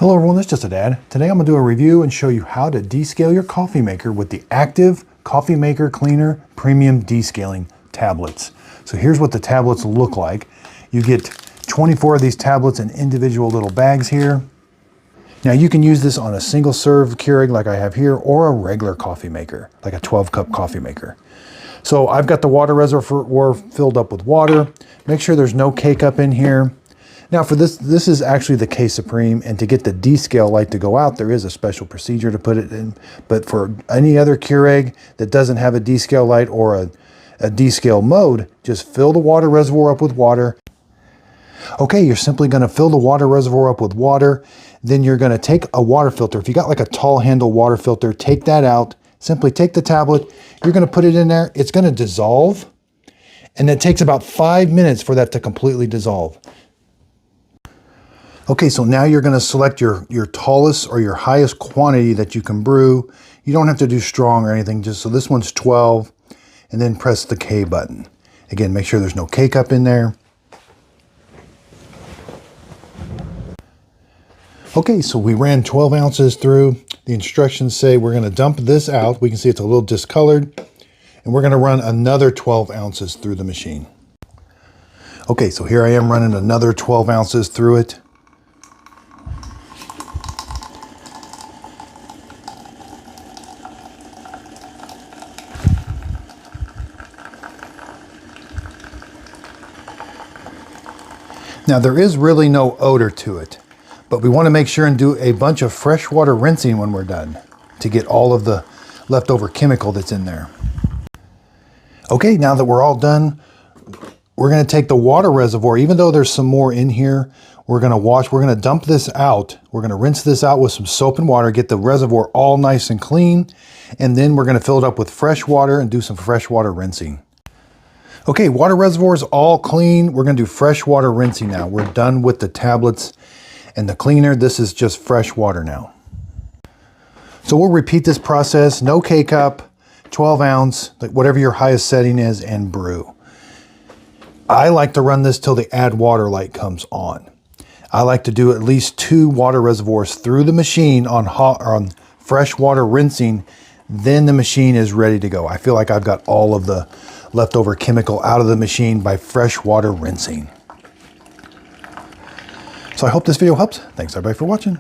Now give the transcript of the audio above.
Hello everyone, this is just a dad. Today I'm going to do a review and show you how to descale your coffee maker with the Active Coffee Maker Cleaner Premium Descaling tablets. So here's what the tablets look like. You get 24 of these tablets in individual little bags here. Now you can use this on a single serve Keurig like I have here, or a regular coffee maker, like a 12-cup coffee maker. So I've got the water reservoir filled up with water. Make sure there's no K-cup in here. Now for this is actually the K Supreme, and to get the descale light to go out, there is a special procedure to put it in. But for any other Keurig that doesn't have a descale light or a descale mode, just fill the water reservoir up with water. Okay, you're simply going to fill the water reservoir up with water. Then you're going to take a water filter. If you got like a tall handle water filter, take that out. Simply take the tablet. You're going to put it in there. It's going to dissolve. And it takes about 5 minutes for that to completely dissolve. Okay, so now you're going to select your tallest or your highest quantity that you can brew. You don't have to do strong or anything. So this one's 12, and then press the K button. Again, make sure there's no K-cup in there. Okay, so we ran 12 ounces through. The instructions say we're going to dump this out. We can see it's a little discolored. And we're going to run another 12 ounces through the machine. Okay, so here I am running another 12 ounces through it. Now there is really no odor to it, but we want to make sure and do a bunch of freshwater rinsing when we're done to get all of the leftover chemical that's in there. Okay, now that we're all done, we're going to take the water reservoir, even though there's some more in here, we're going to dump this out. We're going to rinse this out with some soap and water, get the reservoir all nice and clean, and then we're going to fill it up with fresh water and do some freshwater rinsing. Okay, water reservoir is all clean. We're going to do freshwater rinsing now. We're done with the tablets and the cleaner. This is just fresh water now. So we'll repeat this process. No K-cup, 12 ounce, whatever your highest setting is, and brew. I like to run this till the add water light comes on. I like to do at least 2 water reservoirs through the machine on freshwater rinsing. Then the machine is ready to go. I feel like I've got all of the leftover chemical out of the machine by freshwater rinsing. So I hope this video helps. Thanks everybody for watching.